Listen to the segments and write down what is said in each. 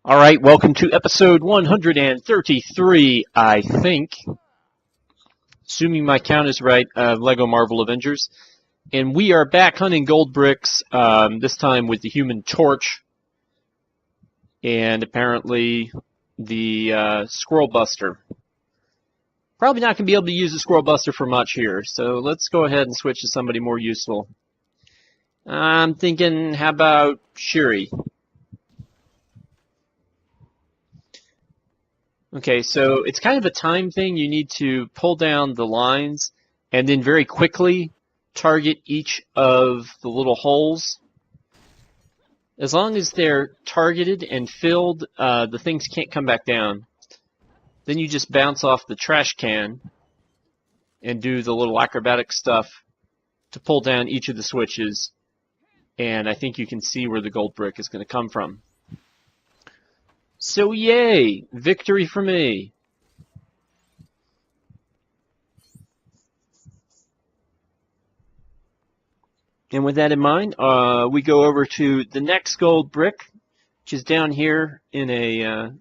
All right, welcome to episode 133, I think, assuming my count is right, of Lego Marvel Avengers. And we are back hunting gold bricks, this time with the Human Torch, and apparently the Squirrel Buster. Probably not going to be able to use the Squirrel Buster for much here, so let's go ahead and switch to somebody more useful. I'm thinking, how about Shuri? Okay, so it's kind of a time thing. You need to pull down the lines and then very quickly target each of the little holes. As long as they're targeted and filled, the things can't come back down. Then you just bounce off the trash can and do the little acrobatic stuff to pull down each of the switches. And I think you can see where the gold brick is going to come from. So yay! Victory for me! And with that in mind, we go over to the next gold brick, which is down here in a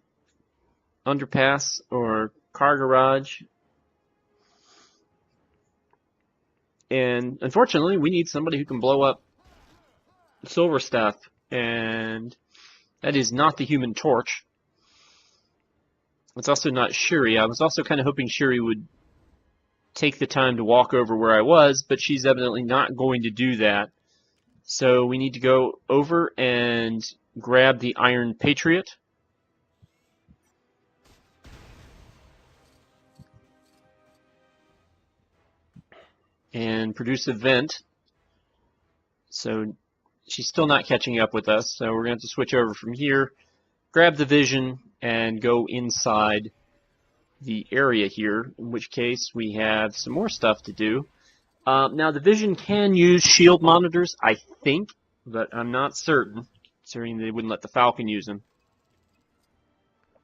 underpass or car garage. And unfortunately, we need somebody who can blow up silver stuff, and that is not the Human Torch. It's also not Shuri. I was also kind of hoping Shuri would take the time to walk over where I was, but she's evidently not going to do that. So we need to go over and grab the Iron Patriot. And produce a vent. So she's still not catching up with us, so we're going to have to switch over from here, grab the vision, and go inside the area here, in which case we have some more stuff to do. Now, the vision can use shield monitors, I think, but I'm not certain, considering they wouldn't let the Falcon use them.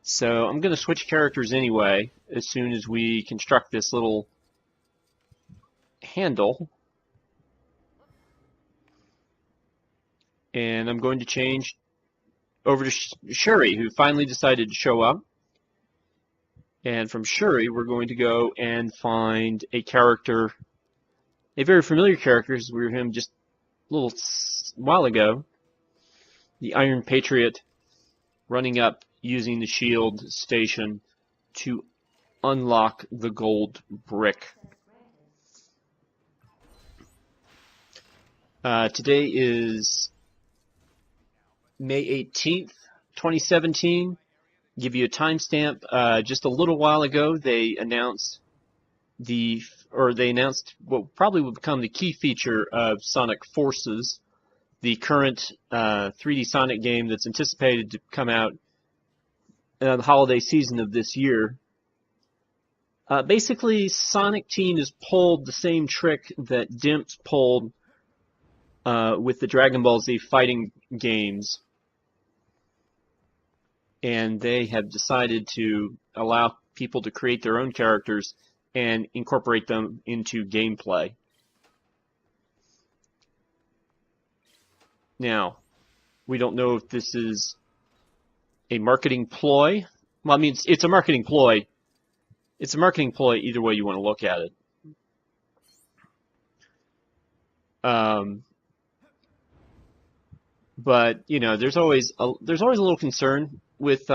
So I'm going to switch characters anyway, as soon as we construct this little handle. And I'm going to change over to Shuri, who finally decided to show up. And from Shuri, we're going to go and find a character, a very familiar character, as we were him just a little while ago. The Iron Patriot running up using the shield station to unlock the gold brick. Today is May 18th, 2017. Give you a timestamp. Just a little while ago, they announced what probably will become the key feature of Sonic Forces, the current 3D Sonic game that's anticipated to come out the holiday season of this year. Basically, Sonic Team has pulled the same trick that Dimps pulled with the Dragon Ball Z fighting games. And they have decided to allow people to create their own characters and incorporate them into gameplay. Now, we don't know if this is a marketing ploy. Well, I mean, it's a marketing ploy. It's a marketing ploy either way you want to look at it. But you know, there's always a little concern with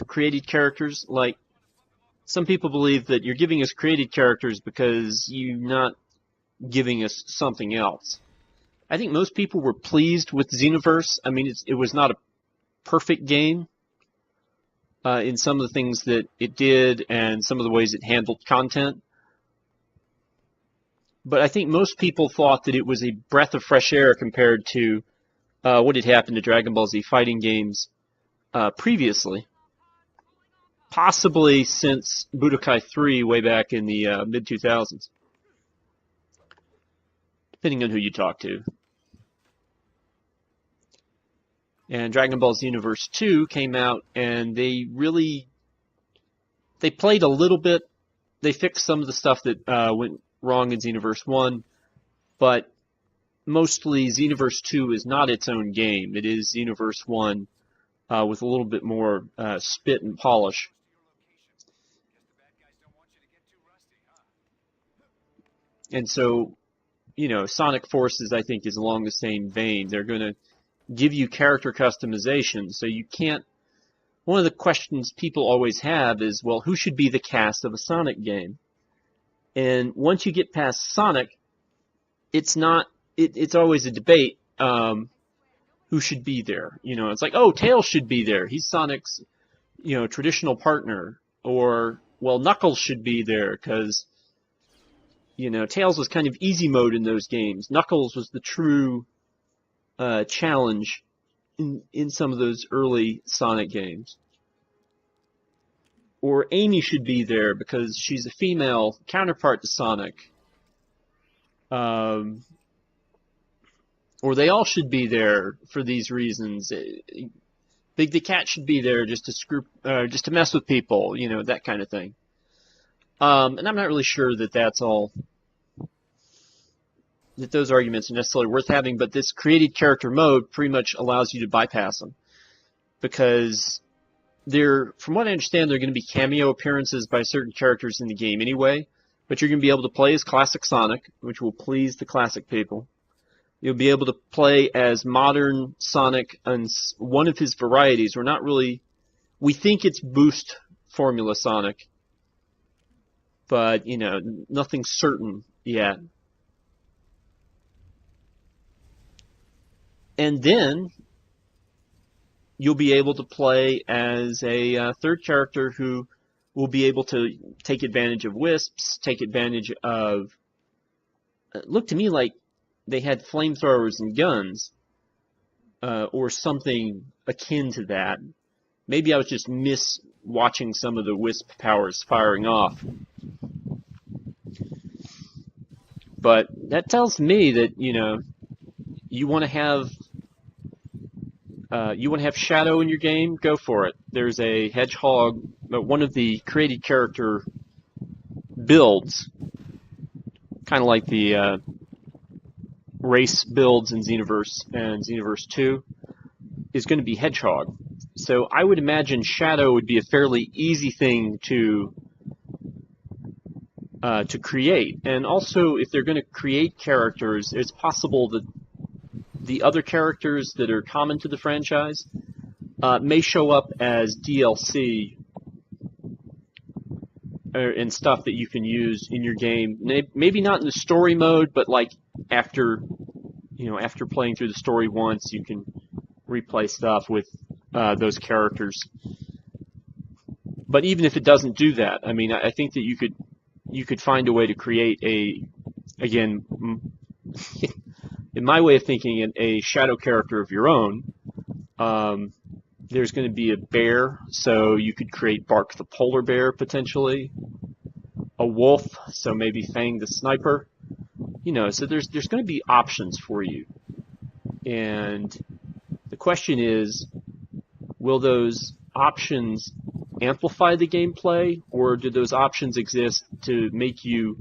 created characters. Like, some people believe that you're giving us created characters because you're not giving us something else. I think most people were pleased with Xenoverse. I mean, it was not a perfect game in some of the things that it did and some of the ways it handled content. But I think most people thought that it was a breath of fresh air compared to what had happened to Dragon Ball Z fighting games previously. Possibly since Budokai 3 way back in the mid-2000s. Depending on who you talk to. And Dragon Ball Xenoverse 2 came out, and they played a little bit. They fixed some of the stuff that went wrong in Xenoverse 1, but mostly Xenoverse 2 is not its own game. It is Xenoverse 1 with a little bit more spit and polish. And so, you know, Sonic Forces, I think, is along the same vein. They're going to give you character customization, so you can't. One of the questions people always have is, well, who should be the cast of a Sonic game? And once you get past Sonic, it's not. It's always a debate. Who should be there? You know, it's like, oh, Tails should be there. He's Sonic's, you know, traditional partner. Or, well, Knuckles should be there because, you know, Tails was kind of easy mode in those games. Knuckles was the true challenge in some of those early Sonic games. Or Amy should be there because she's a female counterpart to Sonic. Or they all should be there for these reasons. Big the Cat should be there just to mess with people, you know, that kind of thing. And I'm not really sure that those arguments are necessarily worth having, but this created character mode pretty much allows you to bypass them. Because from what I understand, there are going to be cameo appearances by certain characters in the game anyway, but you're going to be able to play as classic Sonic, which will please the classic people. You'll be able to play as modern Sonic and one of his varieties. We think it's Boost Formula Sonic, but, you know, nothing's certain yet. And then you'll be able to play as a third character who will be able to take advantage of wisps, take advantage of... looked to me like they had flamethrowers and guns, or something akin to that. Maybe I was just watching some of the wisp powers firing off. But that tells me that, you know, you want to have Shadow in your game, go for it. There's a hedgehog, one of the created character builds, kind of like the race builds in Xenoverse and Xenoverse 2, is going to be Hedgehog. So I would imagine Shadow would be a fairly easy thing to create. And also, if they're going to create characters, it's possible that the other characters that are common to the franchise may show up as DLC and stuff that you can use in your game. Maybe not in the story mode, but like after playing through the story once, you can replay stuff with those characters. But even if it doesn't do that, I mean, I think that you could find a way to create again, in my way of thinking, a shadow character of your own. There's going to be a bear, so you could create Bark the polar bear potentially. A wolf, so maybe Fang the sniper. You know, so there's going to be options for you. And the question is, will those options amplify the gameplay, or do those options exist to make you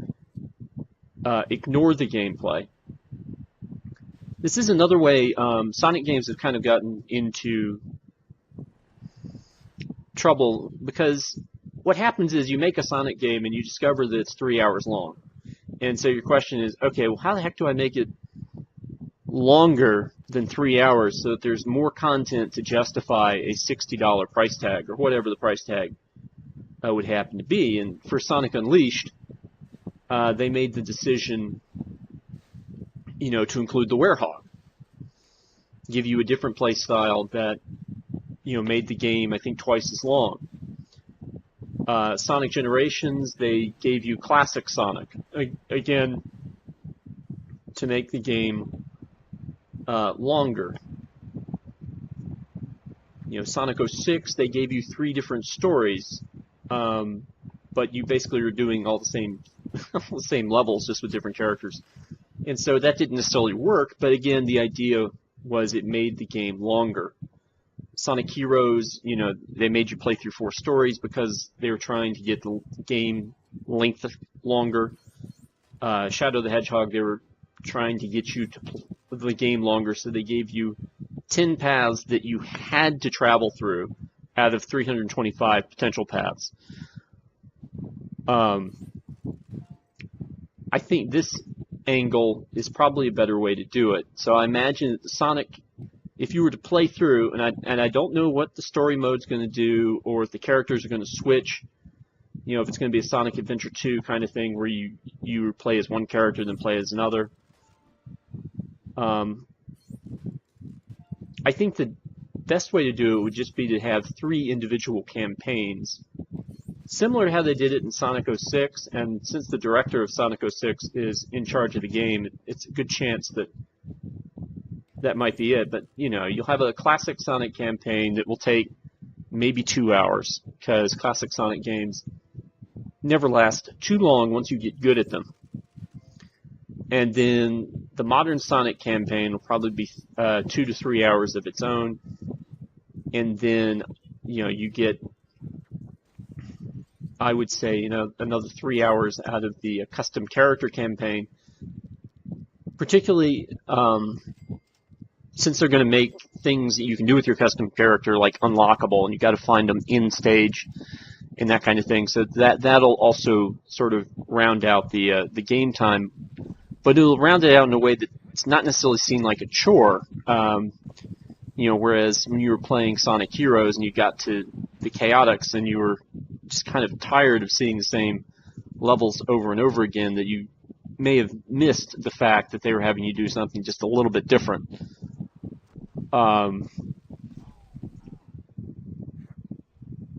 ignore the gameplay? This is another way Sonic games have kind of gotten into trouble, because what happens is you make a Sonic game and you discover that it's 3 hours long. And so your question is, okay, well, how the heck do I make it longer than 3 hours so that there's more content to justify a $60 price tag, or whatever the price tag would happen to be? And for Sonic Unleashed, they made the decision, you know, to include the Werehog, give you a different play style that, you know, made the game, I think, twice as long. Sonic Generations, they gave you Classic Sonic, again, to make the game longer. You know, Sonic 06, they gave you 3 different stories, but you basically were doing all the same levels, just with different characters. And so that didn't necessarily work, but again, the idea was it made the game longer. Sonic Heroes, you know, they made you play through 4 stories because they were trying to get the game length longer. Shadow the Hedgehog, they were trying to get you to play the game longer, so they gave you 10 paths that you had to travel through out of 325 potential paths. I think this angle is probably a better way to do it. So I imagine that the Sonic, if you were to play through, and I don't know what the story mode's going to do, or if the characters are going to switch, you know, if it's going to be a Sonic Adventure 2 kind of thing where you play as one character then play as another. I think the best way to do it would just be to have 3 individual campaigns, similar to how they did it in Sonic 06, and since the director of Sonic 06 is in charge of the game, it's a good chance that that might be it. But, you know, you'll have a classic Sonic campaign that will take maybe 2 hours, because classic Sonic games never last too long once you get good at them. And then the modern Sonic campaign will probably be 2 to 3 hours of its own. And then, you know, you get, I would say, you know, another 3 hours out of the custom character campaign. Particularly since they're going to make things that you can do with your custom character like unlockable, and you got to find them in stage and that kind of thing. So that'll also sort of round out the game time. But it'll round it out in a way that it's not necessarily seen like a chore. You know, whereas when you were playing Sonic Heroes and you got to the Chaotix and you were just kind of tired of seeing the same levels over and over again, that you may have missed the fact that they were having you do something just a little bit different.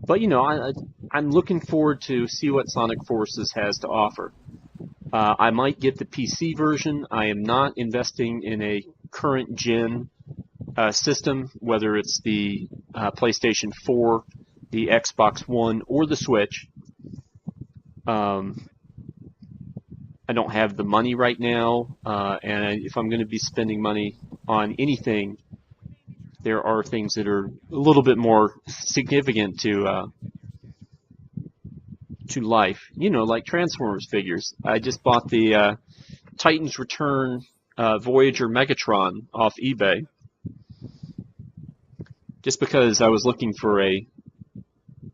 But, you know, I'm looking forward to see what Sonic Forces has to offer. I might get the PC version. I am not investing in a current gen system, whether it's the PlayStation 4, the Xbox One, or the Switch. I don't have the money right now, and if I'm going to be spending money on anything, there are things that are a little bit more significant to life, you know, like Transformers figures. I just bought the Titans Return Voyager Megatron off eBay, just because I was looking for a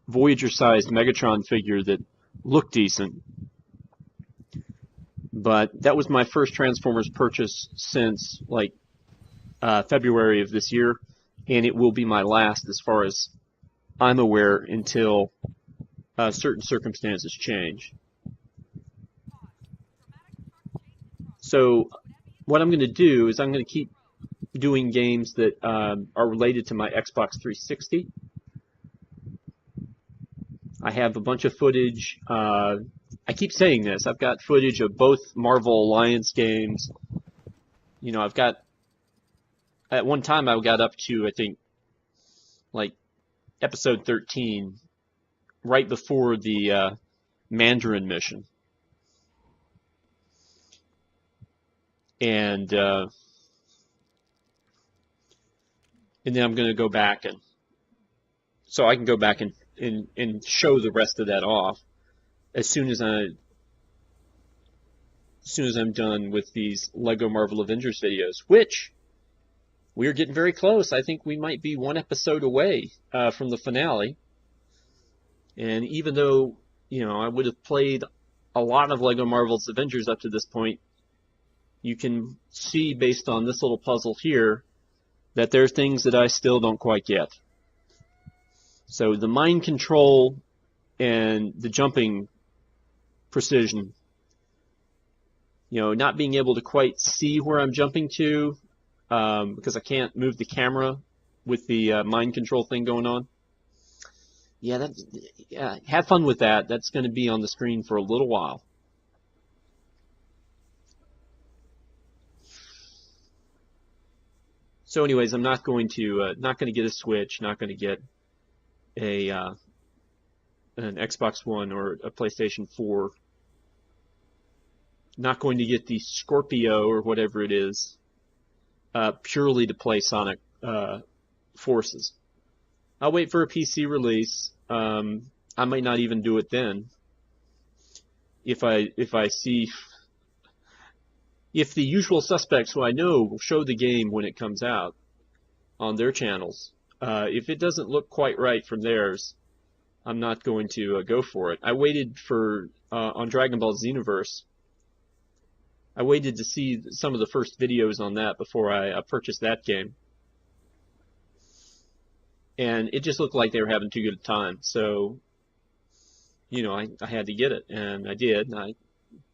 Voyager-sized Megatron figure that looked decent. But that was my first Transformers purchase since like February of this year, and it will be my last as far as I'm aware until certain circumstances change. So what I'm going to do is I'm going to keep doing games that are related to my Xbox 360. I have a bunch of footage. I keep saying this. I've got footage of both Marvel Alliance games. You know, I've got, at one time I got up to, I think, like episode 13, right before the Mandarin mission. And then I'm going to go back, and so I can go back and show the rest of that off as soon as I'm done with these Lego Marvel Avengers videos, which we're getting very close. I think we might be one episode away from the finale. And even though, you know, I would have played a lot of Lego Marvel's Avengers up to this point, you can see based on this little puzzle here that there are things that I still don't quite get. So the mind control and the jumping precision, you know, not being able to quite see where I'm jumping to because I can't move the camera with the mind control thing going on. Yeah, have fun with that. That's going to be on the screen for a little while. So, anyways, I'm not going to get a Switch, not going to get an Xbox One or a PlayStation 4. Not going to get the Scorpio or whatever it is, purely to play Sonic Forces. I'll wait for a PC release. I might not even do it then. If I see if the usual suspects who I know will show the game when it comes out on their channels, if it doesn't look quite right from theirs, I'm not going to go for it. I waited for, on Dragon Ball Xenoverse, I waited to see some of the first videos on that before I purchased that game. And it just looked like they were having too good a time. So, you know, I had to get it, and I did, and I'm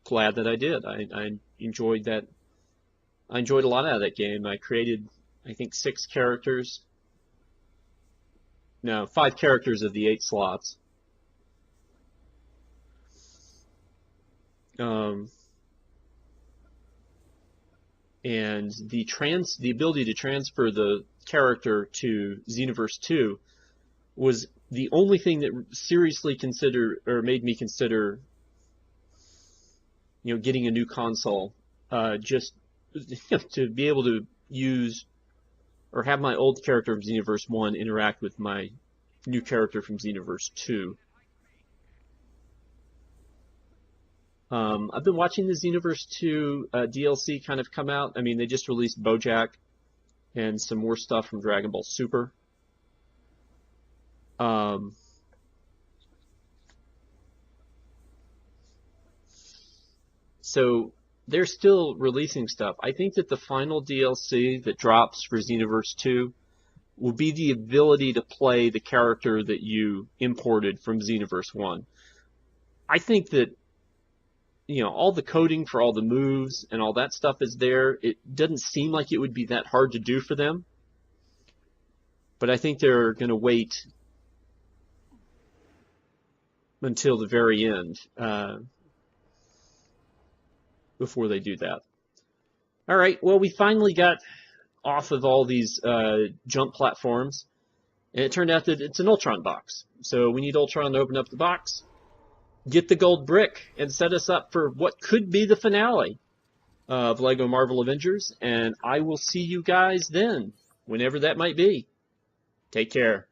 glad that I did. I enjoyed that. I enjoyed a lot out of that game. I created, I think, 6 characters. No, 5 characters of the 8 slots. And the ability to transfer the character to Xenoverse 2 was the only thing that seriously made me consider, you know, getting a new console, just to be able to use or have my old character from Xenoverse 1 interact with my new character from Xenoverse 2. I've been watching the Xenoverse 2 DLC kind of come out. I mean, they just released BoJack and some more stuff from Dragon Ball Super. So they're still releasing stuff. I think that the final DLC that drops for Xenoverse 2 will be the ability to play the character that you imported from Xenoverse 1. I think that, you know, all the coding for all the moves and all that stuff is there. It doesn't seem like it would be that hard to do for them. But I think they're going to wait until the very end before they do that. All right, well, we finally got off of all these jump platforms, and it turned out that it's an Ultron box. So we need Ultron to open up the box, get the gold brick, and set us up for what could be the finale of LEGO Marvel Avengers, and I will see you guys then, whenever that might be. Take care.